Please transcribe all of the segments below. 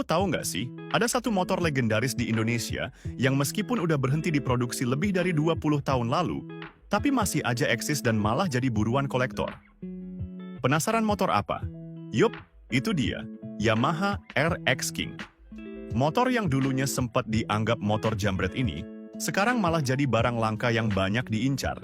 Lo tahu nggak sih, ada satu motor legendaris di Indonesia yang meskipun udah berhenti diproduksi lebih dari 20 tahun lalu, tapi masih aja eksis dan malah jadi buruan kolektor. Penasaran motor apa? Yup, itu dia, Yamaha RX King. Motor yang dulunya sempat dianggap motor jambret ini, sekarang malah jadi barang langka yang banyak diincar.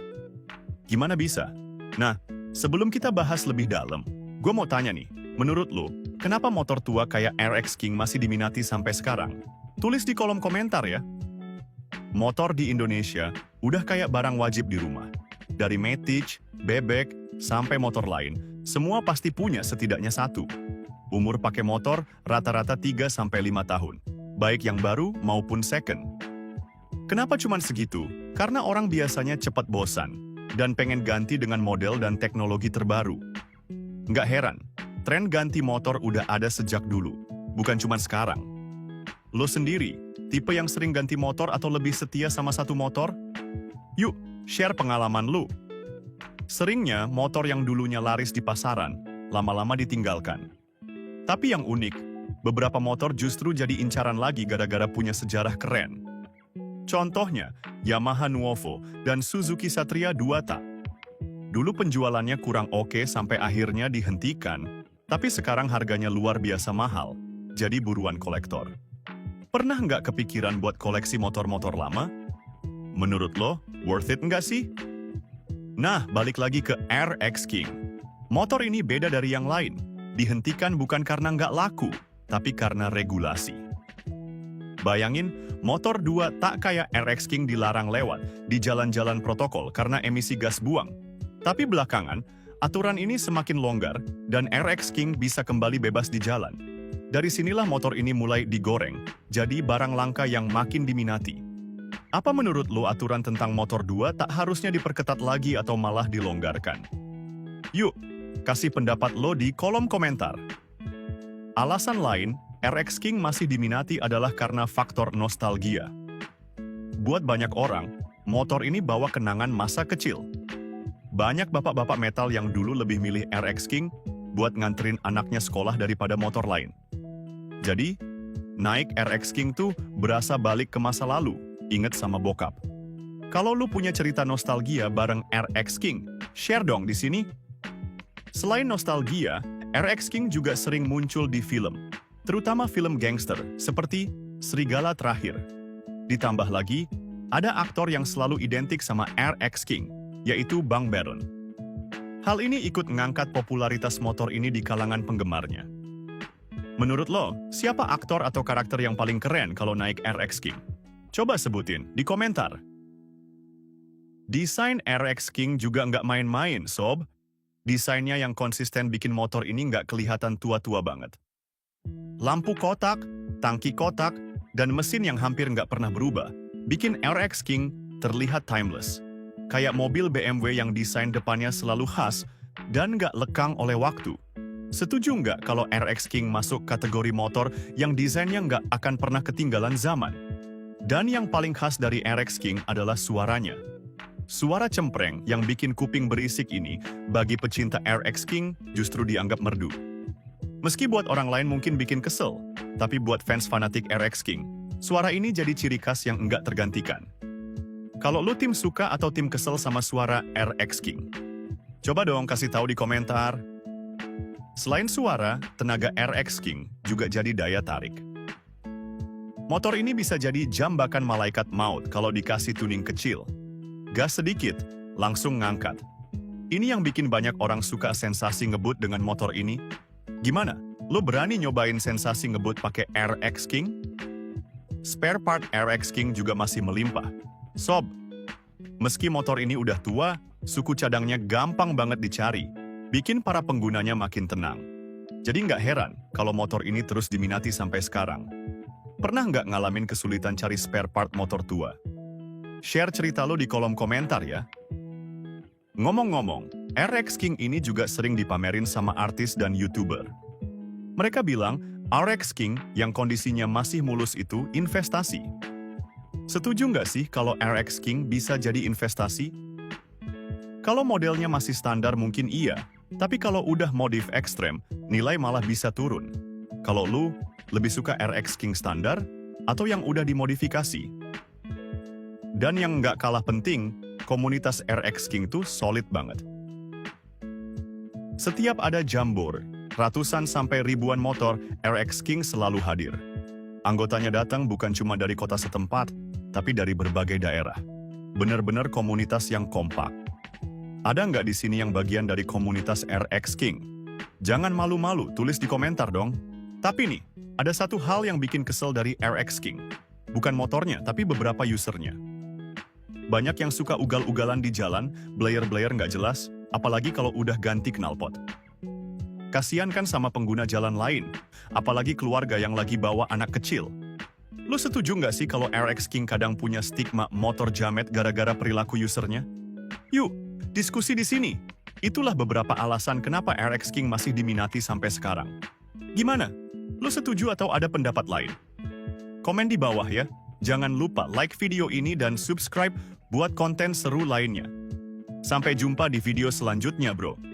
Gimana bisa? Nah, sebelum kita bahas lebih dalam, gue mau tanya nih, menurut lo, kenapa motor tua kayak RX King masih diminati sampai sekarang? Tulis di kolom komentar ya. Motor di Indonesia udah kayak barang wajib di rumah. Dari Matic, bebek, sampai motor lain, semua pasti punya setidaknya satu. Umur pakai motor rata-rata 3-5 tahun, baik yang baru maupun second. Kenapa cuman segitu? Karena orang biasanya cepat bosan dan pengen ganti dengan model dan teknologi terbaru. Nggak heran, tren ganti motor udah ada sejak dulu, bukan cuma sekarang. Lo sendiri, tipe yang sering ganti motor atau lebih setia sama satu motor? Yuk, share pengalaman lo. Seringnya, motor yang dulunya laris di pasaran, lama-lama ditinggalkan. Tapi yang unik, beberapa motor justru jadi incaran lagi gara-gara punya sejarah keren. Contohnya, Yamaha Nuovo dan Suzuki Satria 2 tak. Dulu penjualannya kurang oke sampai akhirnya dihentikan, tapi sekarang harganya luar biasa mahal, jadi buruan kolektor. Pernah nggak kepikiran buat koleksi motor-motor lama? Menurut lo, worth it nggak sih? Nah, balik lagi ke RX King. Motor ini beda dari yang lain. Dihentikan bukan karena nggak laku, tapi karena regulasi. Bayangin, motor 2 tak kayak RX King dilarang lewat di jalan-jalan protokol karena emisi gas buang. Tapi belakangan, aturan ini semakin longgar dan RX King bisa kembali bebas di jalan. Dari sinilah motor ini mulai digoreng, jadi barang langka yang makin diminati. Apa menurut lo aturan tentang motor 2 tak harusnya diperketat lagi atau malah dilonggarkan? Yuk, kasih pendapat lo di kolom komentar. Alasan lain, RX King masih diminati adalah karena faktor nostalgia. Buat banyak orang, motor ini bawa kenangan masa kecil. Banyak bapak-bapak metal yang dulu lebih milih RX King buat nganterin anaknya sekolah daripada motor lain. Jadi, naik RX King tuh berasa balik ke masa lalu, inget sama bokap. Kalau lu punya cerita nostalgia bareng RX King, share dong di sini. Selain nostalgia, RX King juga sering muncul di film, terutama film gangster seperti Serigala Terakhir. Ditambah lagi, ada aktor yang selalu identik sama RX King, yaitu Bang Baron. Hal ini ikut ngangkat popularitas motor ini di kalangan penggemarnya. Menurut lo, siapa aktor atau karakter yang paling keren kalau naik RX King? Coba sebutin di komentar. Desain RX King juga nggak main-main, sob. Desainnya yang konsisten bikin motor ini nggak kelihatan tua-tua banget. Lampu kotak, tangki kotak, dan mesin yang hampir nggak pernah berubah, bikin RX King terlihat timeless. Kayak mobil BMW yang desain depannya selalu khas dan nggak lekang oleh waktu. Setuju nggak kalau RX King masuk kategori motor yang desainnya nggak akan pernah ketinggalan zaman? Dan yang paling khas dari RX King adalah suaranya. Suara cempreng yang bikin kuping berisik ini bagi pecinta RX King justru dianggap merdu. Meski buat orang lain mungkin bikin kesel, tapi buat fans fanatik RX King, suara ini jadi ciri khas yang enggak tergantikan. Kalau lu tim suka atau tim kesel sama suara RX King? Coba dong kasih tahu di komentar. Selain suara, tenaga RX King juga jadi daya tarik. Motor ini bisa jadi jambakan malaikat maut kalau dikasih tuning kecil. Gas sedikit, langsung ngangkat. Ini yang bikin banyak orang suka sensasi ngebut dengan motor ini. Gimana? Lo berani nyobain sensasi ngebut pakai RX King? Spare part RX King juga masih melimpah. Sob, meski motor ini udah tua, suku cadangnya gampang banget dicari, bikin para penggunanya makin tenang. Jadi nggak heran kalau motor ini terus diminati sampai sekarang. Pernah nggak ngalamin kesulitan cari spare part motor tua? Share cerita lo di kolom komentar ya. Ngomong-ngomong, RX King ini juga sering dipamerin sama artis dan YouTuber. Mereka bilang, RX King yang kondisinya masih mulus itu investasi. Setuju nggak sih kalau RX King bisa jadi investasi? Kalau modelnya masih standar mungkin iya, tapi kalau udah modif ekstrem, nilai malah bisa turun. Kalau lu, Lebih suka RX King standar atau yang udah dimodifikasi? Dan yang nggak kalah penting, komunitas RX King tuh solid banget. Setiap ada jambor, ratusan sampai ribuan motor, RX King selalu hadir. Anggotanya datang bukan cuma dari kota setempat, tapi dari berbagai daerah. Benar-benar komunitas yang kompak. Ada nggak di sini yang bagian dari komunitas RX King? Jangan malu-malu, tulis di komentar dong. Tapi nih, ada satu hal yang bikin kesel dari RX King. Bukan motornya, tapi beberapa usernya. Banyak yang suka ugal-ugalan di jalan, blare-blare nggak jelas, apalagi kalau udah ganti knalpot. Kasian kan sama pengguna jalan lain, apalagi keluarga yang lagi bawa anak kecil. Lo setuju nggak sih kalau RX King kadang punya stigma motor jamet gara-gara perilaku usernya? Yuk, diskusi di sini. Itulah beberapa alasan kenapa RX King masih diminati sampai sekarang. Gimana? Lo setuju atau ada pendapat lain? Komen di bawah ya. Jangan lupa like video ini dan subscribe buat konten seru lainnya. Sampai jumpa di video selanjutnya, bro.